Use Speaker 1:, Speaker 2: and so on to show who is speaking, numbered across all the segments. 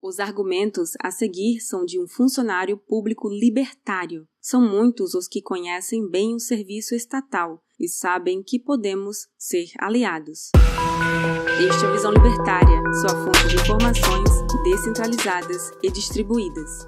Speaker 1: Os argumentos a seguir são de um funcionário público libertário. São muitos os que conhecem bem o serviço estatal e sabem que podemos ser aliados. Este é a Visão Libertária, sua fonte de informações descentralizadas e distribuídas.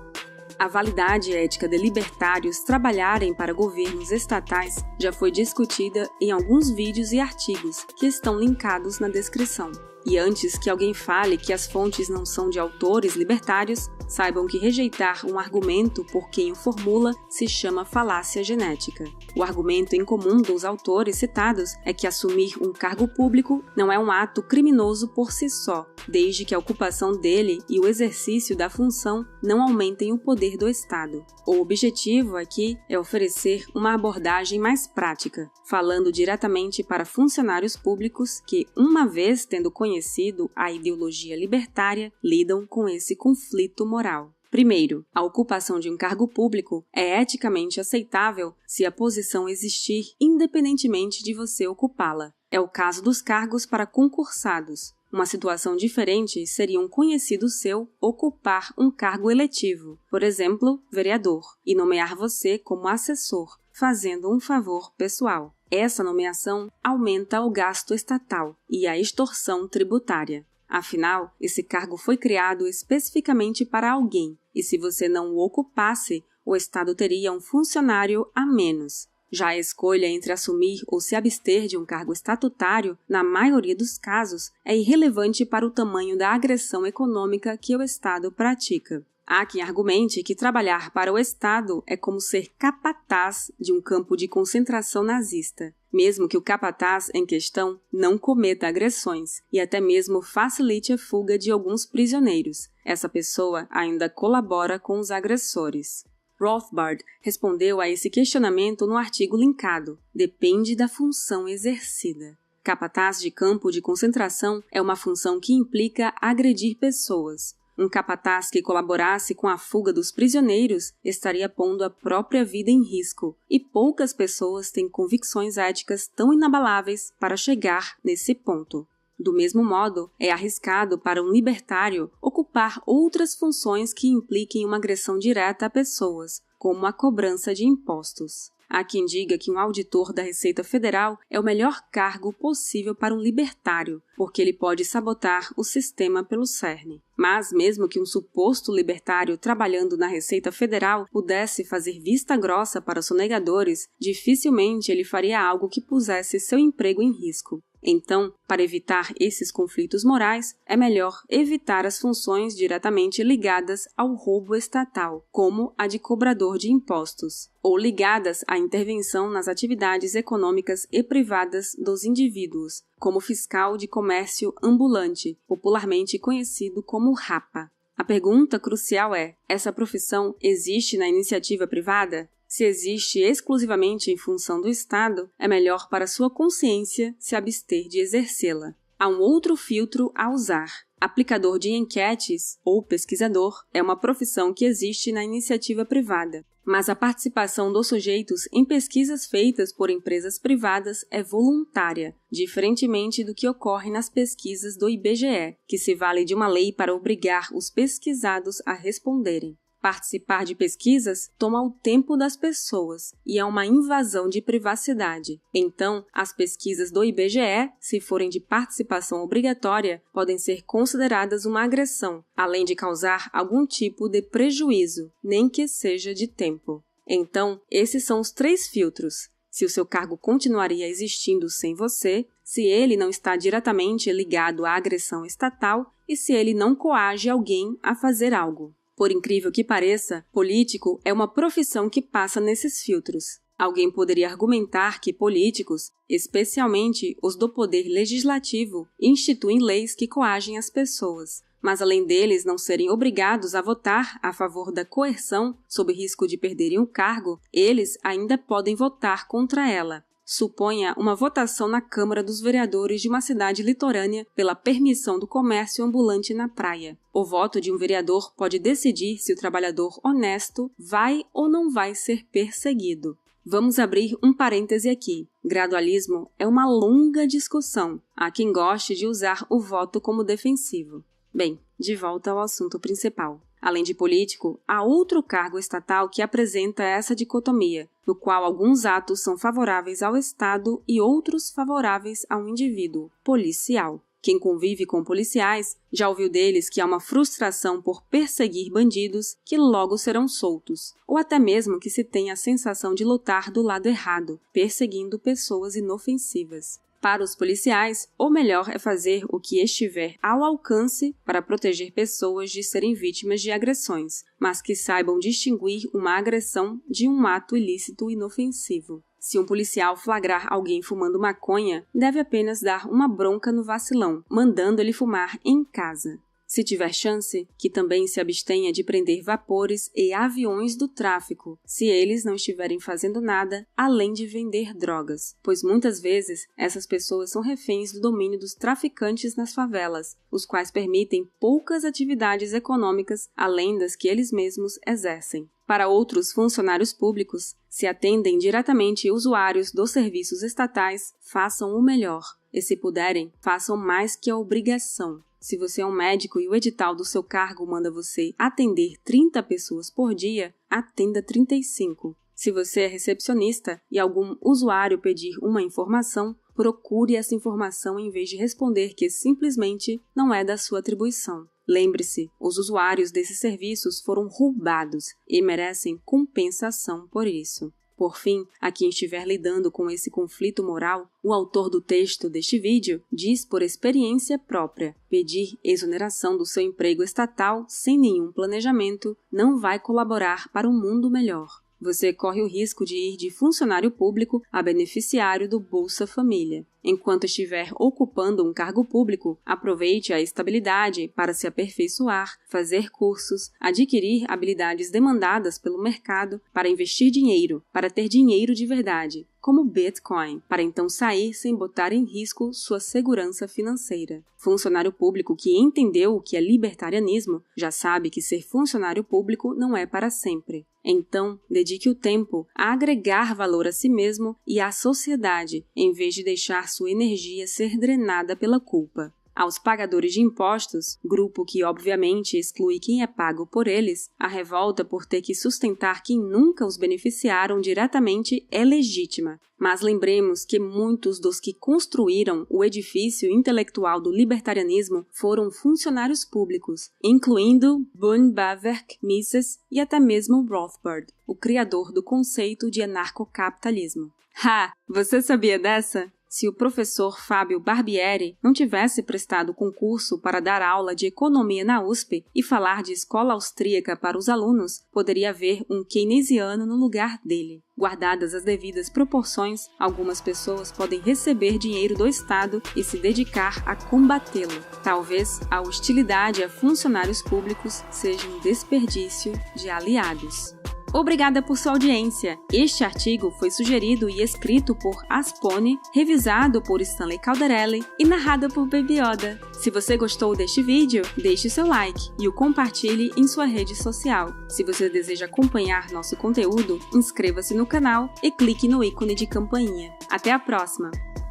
Speaker 1: A validade ética de libertários trabalharem para governos estatais já foi discutida em alguns vídeos e artigos que estão linkados na descrição. E antes que alguém fale que as fontes não são de autores libertários, saibam que rejeitar um argumento por quem o formula se chama falácia genética. O argumento em comum dos autores citados é que assumir um cargo público não é um ato criminoso por si só, desde que a ocupação dele e o exercício da função não aumentem o poder do Estado. O objetivo aqui é oferecer uma abordagem mais prática, falando diretamente para funcionários públicos que, uma vez tendo conhecido a ideologia libertária, lidam com esse conflito moral. Primeiro, a ocupação de um cargo público é eticamente aceitável se a posição existir independentemente de você ocupá-la. É o caso dos cargos para concursados. Uma situação diferente seria um conhecido seu ocupar um cargo eletivo, por exemplo, vereador, e nomear você como assessor, fazendo um favor pessoal. Essa nomeação aumenta o gasto estatal e a extorsão tributária. Afinal, esse cargo foi criado especificamente para alguém, e se você não o ocupasse, o Estado teria um funcionário a menos. Já a escolha entre assumir ou se abster de um cargo estatutário, na maioria dos casos, é irrelevante para o tamanho da agressão econômica que o Estado pratica. Há quem argumente que trabalhar para o Estado é como ser capataz de um campo de concentração nazista, mesmo que o capataz em questão não cometa agressões e até mesmo facilite a fuga de alguns prisioneiros. Essa pessoa ainda colabora com os agressores. Rothbard respondeu a esse questionamento no artigo linkado. Depende da função exercida. Capataz de campo de concentração é uma função que implica agredir pessoas. Um capataz que colaborasse com a fuga dos prisioneiros estaria pondo a própria vida em risco, e poucas pessoas têm convicções éticas tão inabaláveis para chegar nesse ponto. Do mesmo modo, é arriscado para um libertário ocupar outras funções que impliquem uma agressão direta a pessoas, como a cobrança de impostos. Há quem diga que um auditor da Receita Federal é o melhor cargo possível para um libertário, porque ele pode sabotar o sistema pelo cerne. Mas mesmo que um suposto libertário trabalhando na Receita Federal pudesse fazer vista grossa para sonegadores, dificilmente ele faria algo que pusesse seu emprego em risco. Então, para evitar esses conflitos morais, é melhor evitar as funções diretamente ligadas ao roubo estatal, como a de cobrador de impostos, ou ligadas à intervenção nas atividades econômicas e privadas dos indivíduos, como fiscal de comércio ambulante, popularmente conhecido como RAPA. A pergunta crucial é: essa profissão existe na iniciativa privada? Se existe exclusivamente em função do Estado, é melhor para sua consciência se abster de exercê-la. Há um outro filtro a usar. Aplicador de enquetes ou pesquisador é uma profissão que existe na iniciativa privada, mas a participação dos sujeitos em pesquisas feitas por empresas privadas é voluntária, diferentemente do que ocorre nas pesquisas do IBGE, que se vale de uma lei para obrigar os pesquisados a responderem. Participar de pesquisas toma o tempo das pessoas e é uma invasão de privacidade. Então, as pesquisas do IBGE, se forem de participação obrigatória, podem ser consideradas uma agressão, além de causar algum tipo de prejuízo, nem que seja de tempo. Então, esses são os 3 filtros. Se o seu cargo continuaria existindo sem você, se ele não está diretamente ligado à agressão estatal e se ele não coage alguém a fazer algo. Por incrível que pareça, político é uma profissão que passa nesses filtros. Alguém poderia argumentar que políticos, especialmente os do poder legislativo, instituem leis que coagem as pessoas. Mas além deles não serem obrigados a votar a favor da coerção sob risco de perderem o cargo, eles ainda podem votar contra ela. Suponha uma votação na Câmara dos Vereadores de uma cidade litorânea pela permissão do comércio ambulante na praia. O voto de um vereador pode decidir se o trabalhador honesto vai ou não vai ser perseguido. Vamos abrir um parêntese aqui. Gradualismo é uma longa discussão. Há quem goste de usar o voto como defensivo. Bem, De volta ao assunto principal. Além de político, há outro cargo estatal que apresenta essa dicotomia, no qual alguns atos são favoráveis ao Estado e outros favoráveis ao indivíduo, policial. Quem convive com policiais já ouviu deles que há uma frustração por perseguir bandidos que logo serão soltos, ou até mesmo que se tenha a sensação de lutar do lado errado, perseguindo pessoas inofensivas. Para os policiais, o melhor é fazer o que estiver ao alcance para proteger pessoas de serem vítimas de agressões, mas que saibam distinguir uma agressão de um ato ilícito inofensivo. Se um policial flagrar alguém fumando maconha, deve apenas dar uma bronca no vacilão, mandando ele fumar em casa. Se tiver chance, que também se abstenha de prender vapores e aviões do tráfico, se eles não estiverem fazendo nada além de vender drogas, pois muitas vezes essas pessoas são reféns do domínio dos traficantes nas favelas, os quais permitem poucas atividades econômicas além das que eles mesmos exercem. Para outros funcionários públicos, se atendem diretamente usuários dos serviços estatais, façam o melhor, e se puderem, façam mais que a obrigação. Se você é um médico e o edital do seu cargo manda você atender 30 pessoas por dia, atenda 35. Se você é recepcionista e algum usuário pedir uma informação, procure essa informação em vez de responder que simplesmente não é da sua atribuição. Lembre-se, os usuários desses serviços foram roubados e merecem compensação por isso. Por fim, a quem estiver lidando com esse conflito moral, o autor do texto deste vídeo diz por experiência própria: pedir exoneração do seu emprego estatal sem nenhum planejamento não vai colaborar para um mundo melhor. Você corre o risco de ir de funcionário público a beneficiário do Bolsa Família. Enquanto estiver ocupando um cargo público, aproveite a estabilidade para se aperfeiçoar, fazer cursos, adquirir habilidades demandadas pelo mercado, para investir dinheiro, para ter dinheiro de verdade, como Bitcoin, para então sair sem botar em risco sua segurança financeira. Funcionário público que entendeu o que é libertarianismo já sabe que ser funcionário público não é para sempre. Então, dedique o tempo a agregar valor a si mesmo e à sociedade, em vez de deixar sua energia ser drenada pela culpa. Aos pagadores de impostos, grupo que obviamente exclui quem é pago por eles, a revolta por ter que sustentar quem nunca os beneficiaram diretamente é legítima. Mas lembremos que muitos dos que construíram o edifício intelectual do libertarianismo foram funcionários públicos, incluindo Boone Bawerk, Mises e até mesmo Rothbard, o criador do conceito de anarcocapitalismo. Ha! Você sabia dessa? Se o professor Fábio Barbieri não tivesse prestado concurso para dar aula de economia na USP e falar de escola austríaca para os alunos, poderia haver um keynesiano no lugar dele. Guardadas as devidas proporções, algumas pessoas podem receber dinheiro do Estado e se dedicar a combatê-lo. Talvez a hostilidade a funcionários públicos seja um desperdício de aliados. Obrigada por sua audiência. Este artigo foi sugerido e escrito por Aspone, revisado por Stanley Calderelli e narrado por Baby Yoda. Se você gostou deste vídeo, deixe seu like e o compartilhe em sua rede social. Se você deseja acompanhar nosso conteúdo, inscreva-se no canal e clique no ícone de campainha. Até a próxima!